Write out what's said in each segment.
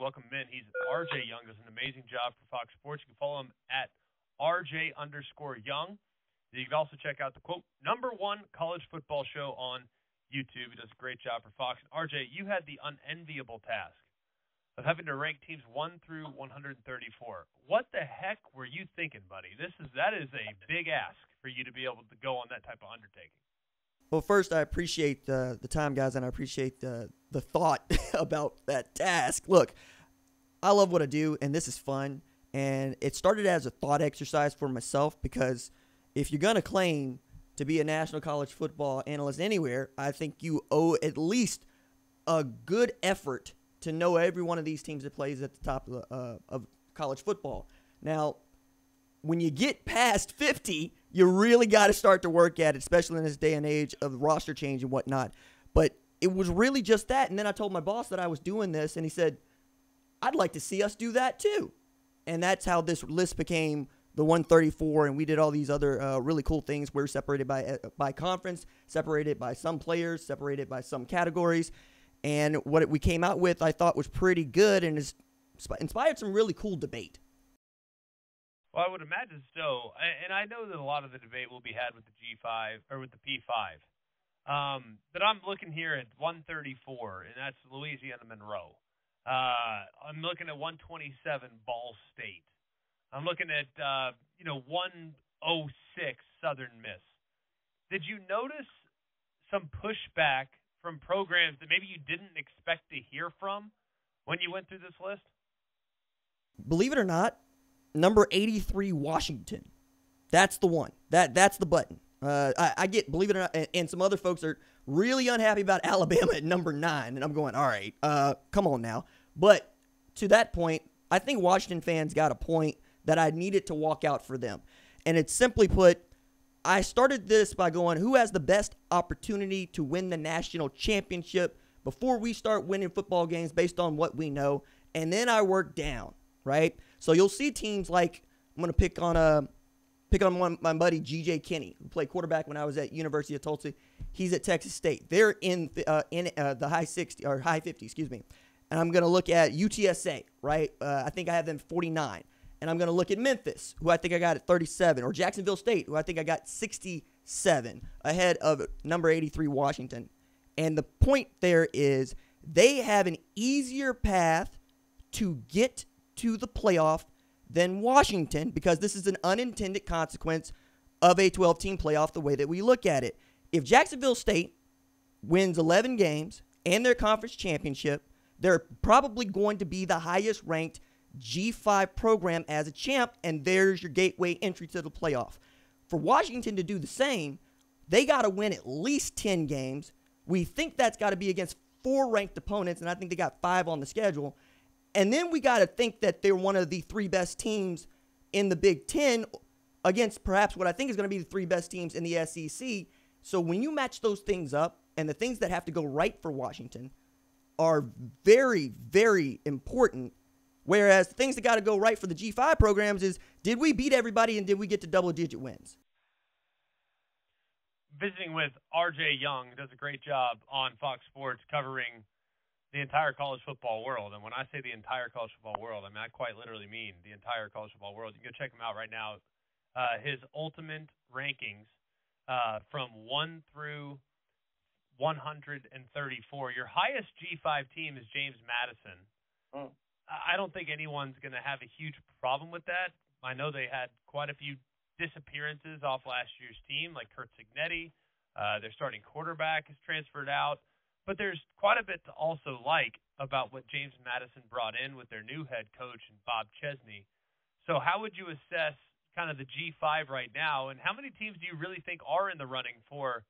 welcome him in. He's RJ Young, does an amazing job for Fox Sports. You can follow him at RJ_Young. You can also check out the, quote, #1 college football show on YouTube. He does a great job for Fox. And RJ, you had the unenviable task of having to rank teams 1 through 134. What the heck were you thinking, buddy? That is a big ask for you to be able to go on that type of undertaking. Well, first, I appreciate the time, guys, and I appreciate the thought about that task. Look, I love what I do, and this is fun. And it started as a thought exercise for myself because if you're going to claim to be a national college football analyst anywhere, I think you owe at least a good effort to know every one of these teams that plays at the top of college football. Now, when you get past 50, you really got to start to work at it, especially in this day and age of roster change and whatnot. But it was really just that. And then I told my boss that I was doing this, and he said, I'd like to see us do that too. And that's how this list became the 134, and we did all these other really cool things. We're separated by conference, separated by some players, separated by some categories. And what we came out with I thought was pretty good and has inspired some really cool debate. Well, I would imagine so. And I know that a lot of the debate will be had with the G5 or with the P5. But I'm looking here at 134, and that's Louisiana Monroe. I'm looking at 127, Ball State. I'm looking at 106, Southern Miss. Did you notice some pushback from programs that maybe you didn't expect to hear from when you went through this list? Believe it or not, number 83, Washington. That's the one. That's the button. I get, believe it or not, and some other folks are really unhappy about Alabama at number 9, and I'm going, all right, come on now. But to that point, I think Washington fans got a point that I needed to walk out for them. And it's simply put, I started this by going, who has the best opportunity to win the national championship before we start winning football games based on what we know? And then I worked down, right? So you'll see teams like, I'm going to pick on my buddy G.J. Kinney, who played quarterback when I was at University of Tulsa. He's at Texas State. They're in the high 50, excuse me. And I'm going to look at UTSA, right? I think I have them 49. And I'm going to look at Memphis, who I think I got at 37, or Jacksonville State, who I think I got 67, ahead of number 83, Washington. And the point there is they have an easier path to get to the playoff than Washington, because this is an unintended consequence of a 12-team playoff the way that we look at it. If Jacksonville State wins 11 games and their conference championship, they're probably going to be the highest-ranked G5 program as a champ, and there's your gateway entry to the playoff. For Washington to do the same, they got to win at least 10 games. We think that's got to be against 4 ranked opponents, and I think they got 5 on the schedule. And then we got to think that they're one of the 3 best teams in the Big Ten against perhaps what I think is going to be the 3 best teams in the SEC. So when you match those things up, and the things that have to go right for Washington are very, very important, whereas the things that got to go right for the G5 programs is, did we beat everybody and did we get to double-digit wins? Visiting with RJ Young, who does a great job on Fox Sports covering the entire college football world. And when I say the entire college football world, I mean, I quite literally mean the entire college football world. You can go check him out right now. His ultimate rankings from 1 through 134. Your highest G5 team is James Madison. I don't think anyone's going to have a huge problem with that. I know they had quite a few disappearances off last year's team, like Kurt Signetti. Their starting quarterback has transferred out. But there's quite a bit to also like about what James Madison brought in with their new head coach and Bob Chesney. So how would you assess kind of the G5 right now, and how many teams do you really think are in the running for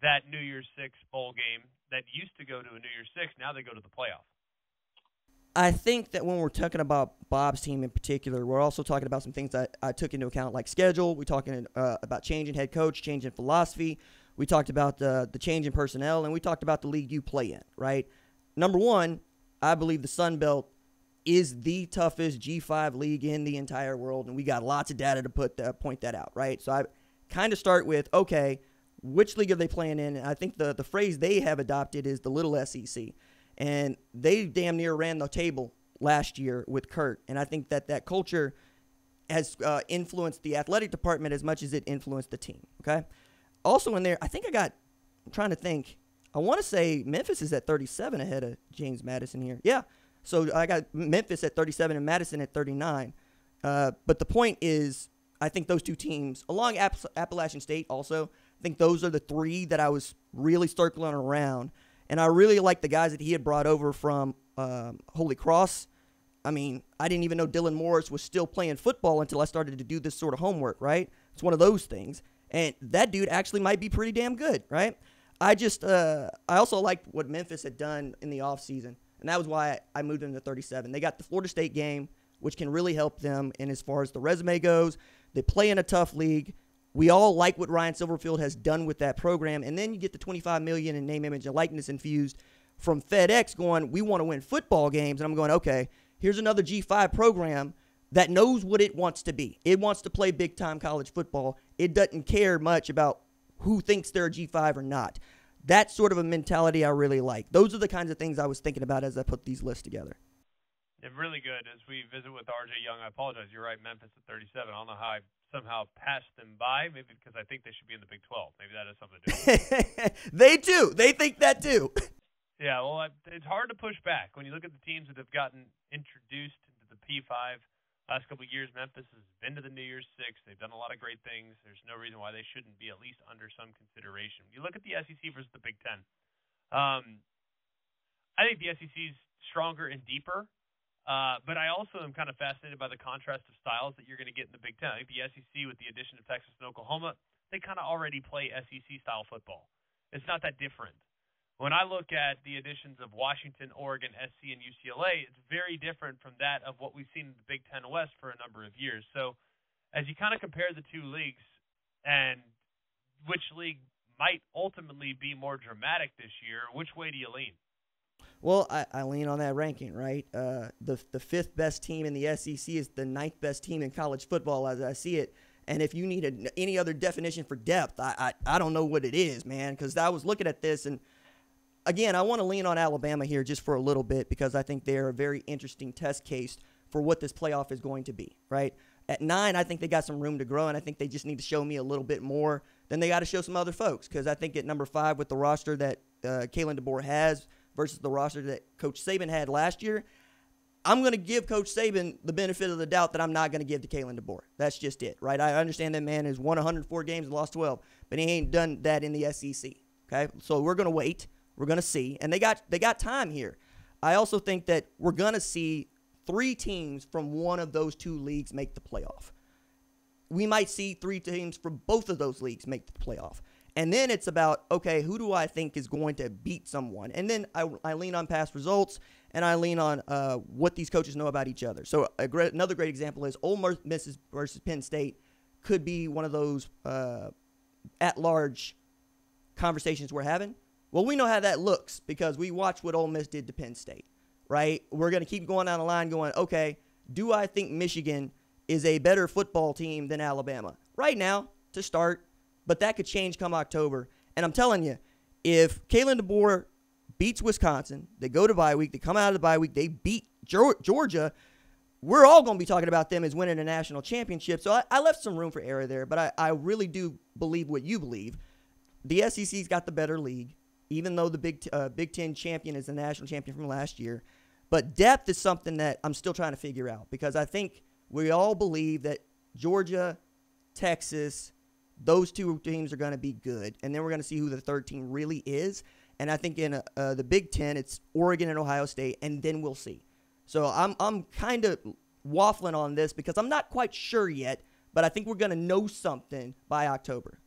that New Year's Six bowl game that used to go to a New Year's Six? Now they go to the playoff. I think that when we're talking about Bob's team in particular, we're also talking about some things that I took into account, like schedule. We're talking about changing head coach, changing philosophy. We talked about the change in personnel, and we talked about the league you play in, right? Number one, I believe the Sun Belt is the toughest G5 league in the entire world, and we got lots of data to point that out, right? So I kind of start with, okay, which league are they playing in? And I think the phrase they have adopted is the little SEC. And they damn near ran the table last year with Kurt, and I think that culture has influenced the athletic department as much as it influenced the team, okay? Also in there, I'm trying to think, I want to say Memphis is at 37 ahead of James Madison here. Yeah, so I got Memphis at 37 and Madison at 39. But the point is, I think those two teams, along Appalachian State also, I think those are the three that I was really circling around. And I really like the guys that he had brought over from Holy Cross. I mean, I didn't even know Dylan Morris was still playing football until I started to do this sort of homework, right? It's one of those things. And that dude actually might be pretty damn good, right? I also liked what Memphis had done in the offseason, and that was why I moved them to 37. They got the Florida State game, which can really help them in as far as the resume goes. They play in a tough league. We all like what Ryan Silverfield has done with that program, and then you get the $25 million in name, image, and likeness infused from FedEx going, we want to win football games, and I'm going, okay, here's another G5 program that knows what it wants to be. It wants to play big-time college football. It doesn't care much about who thinks they're a G5 or not. That's sort of a mentality I really like. Those are the kinds of things I was thinking about as I put these lists together. Yeah, really good. As we visit with RJ Young, I apologize. You're right, Memphis at 37. I don't know how I somehow passed them by, maybe because I think they should be in the Big 12. Maybe that has something to do with it. They too. They think that too. Yeah, well, it's hard to push back. When you look at the teams that have gotten introduced into the P5, last couple of years, Memphis has been to the New Year's Six. They've done a lot of great things. There's no reason why they shouldn't be at least under some consideration. You look at the SEC versus the Big Ten. I think the SEC is stronger and deeper, but I also am kind of fascinated by the contrast of styles that you're going to get in the Big Ten. I think the SEC, with the addition of Texas and Oklahoma, they kind of already play SEC-style football. It's not that different. When I look at the additions of Washington, Oregon, SC, and UCLA, it's very different from that of what we've seen in the Big Ten West for a number of years. So as you kind of compare the two leagues and which league might ultimately be more dramatic this year, which way do you lean? Well, I lean on that ranking, right? The fifth best team in the SEC is the ninth best team in college football as I see it. And if you need any other definition for depth, I don't know what it is, man, because I was looking at this and again, I want to lean on Alabama here just for a little bit because I think they're a very interesting test case for what this playoff is going to be, right? At 9, I think they got some room to grow, and I think they just need to show me a little bit more than they got to show some other folks because I think at number 5 with the roster that Kalen DeBoer has versus the roster that Coach Saban had last year, I'm going to give Coach Saban the benefit of the doubt that I'm not going to give to Kalen DeBoer. That's just it, right? I understand that man has won 104 games and lost 12, but he ain't done that in the SEC, okay? So we're going to wait. We're going to see. And they got time here. I also think that we're going to see 3 teams from one of those 2 leagues make the playoff. We might see 3 teams from both of those leagues make the playoff. And then it's about, okay, who do I think is going to beat someone? And then I lean on past results, and I lean on what these coaches know about each other. So another great example is Ole Miss versus Penn State could be one of those at-large conversations we're having. Well, we know how that looks because we watched what Ole Miss did to Penn State, right? We're going to keep going down the line going, okay, do I think Michigan is a better football team than Alabama? Right now, to start, but that could change come October. And I'm telling you, if Kalen DeBoer beats Wisconsin, they go to bye week, they come out of the bye week, they beat Georgia, we're all going to be talking about them as winning a national championship. So I left some room for error there, but I really do believe what you believe. The SEC's got the better league, even though the Big Ten champion is the national champion from last year. But depth is something that I'm still trying to figure out because I think we all believe that Georgia, Texas, those 2 teams are going to be good. And then we're going to see who the third team really is. And I think in the Big Ten, it's Oregon and Ohio State, and then we'll see. So I'm kind of waffling on this because I'm not quite sure yet, but I think we're going to know something by October.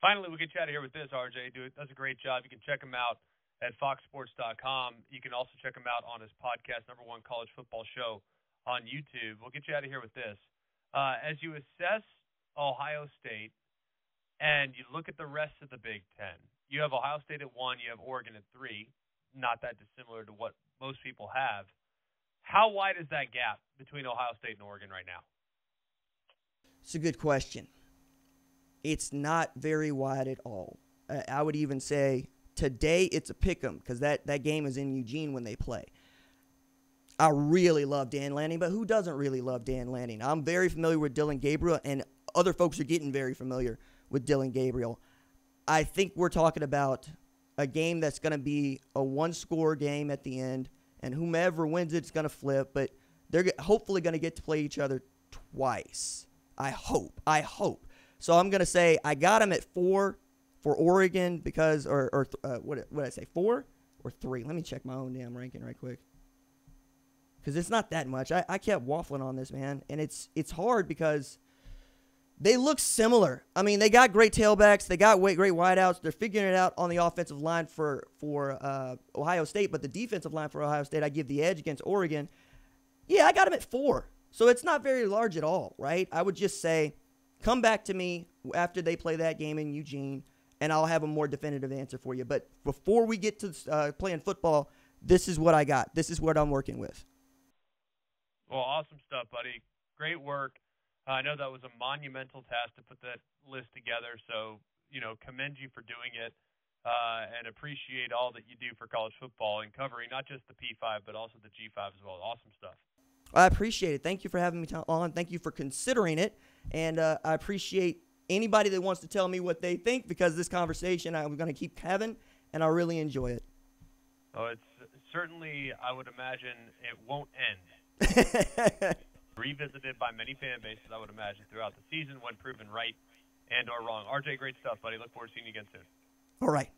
Finally, we'll get you out of here with this, RJ. Does a great job. You can check him out at foxsports.com. You can also check him out on his podcast, #1 College Football Show on YouTube. We'll get you out of here with this. As you assess Ohio State and you look at the rest of the Big Ten, you have Ohio State at 1, you have Oregon at 3, not that dissimilar to what most people have. How wide is that gap between Ohio State and Oregon right now? It's a good question. It's not very wide at all. I would even say today it's a pick 'em because that game is in Eugene when they play. I really love Dan Lanning, but who doesn't really love Dan Lanning? I'm very familiar with Dylan Gabriel, and other folks are getting very familiar with Dylan Gabriel. I think we're talking about a game that's going to be a one-score game at the end, and whomever wins it's going to flip, but they're hopefully going to get to play each other twice. I hope. So I'm going to say I got him at 4 for Oregon because, what did I say, 4 or 3? Let me check my own damn ranking right quick. Because it's not that much. I kept waffling on this, man, and it's hard because they look similar. I mean, they got great tailbacks. They got great wideouts. They're figuring it out on the offensive line for Ohio State, but the defensive line for Ohio State, I give the edge against Oregon. Yeah, I got them at 4. So it's not very large at all, right? I would just say come back to me after they play that game in Eugene, and I'll have a more definitive answer for you. But before we get to playing football, this is what I got. This is what I'm working with. Well, awesome stuff, buddy. Great work. I know that was a monumental task to put that list together, so, commend you for doing it and appreciate all that you do for college football and covering not just the P5 but also the G5 as well. Awesome stuff. I appreciate it. Thank you for having me on. Thank you for considering it, and I appreciate anybody that wants to tell me what they think because this conversation I'm going to keep having, and I really enjoy it. Oh, it's certainly, I would imagine, it won't end. Revisited by many fan bases, I would imagine, throughout the season when proven right and or wrong. RJ, great stuff, buddy. Look forward to seeing you again soon. All right.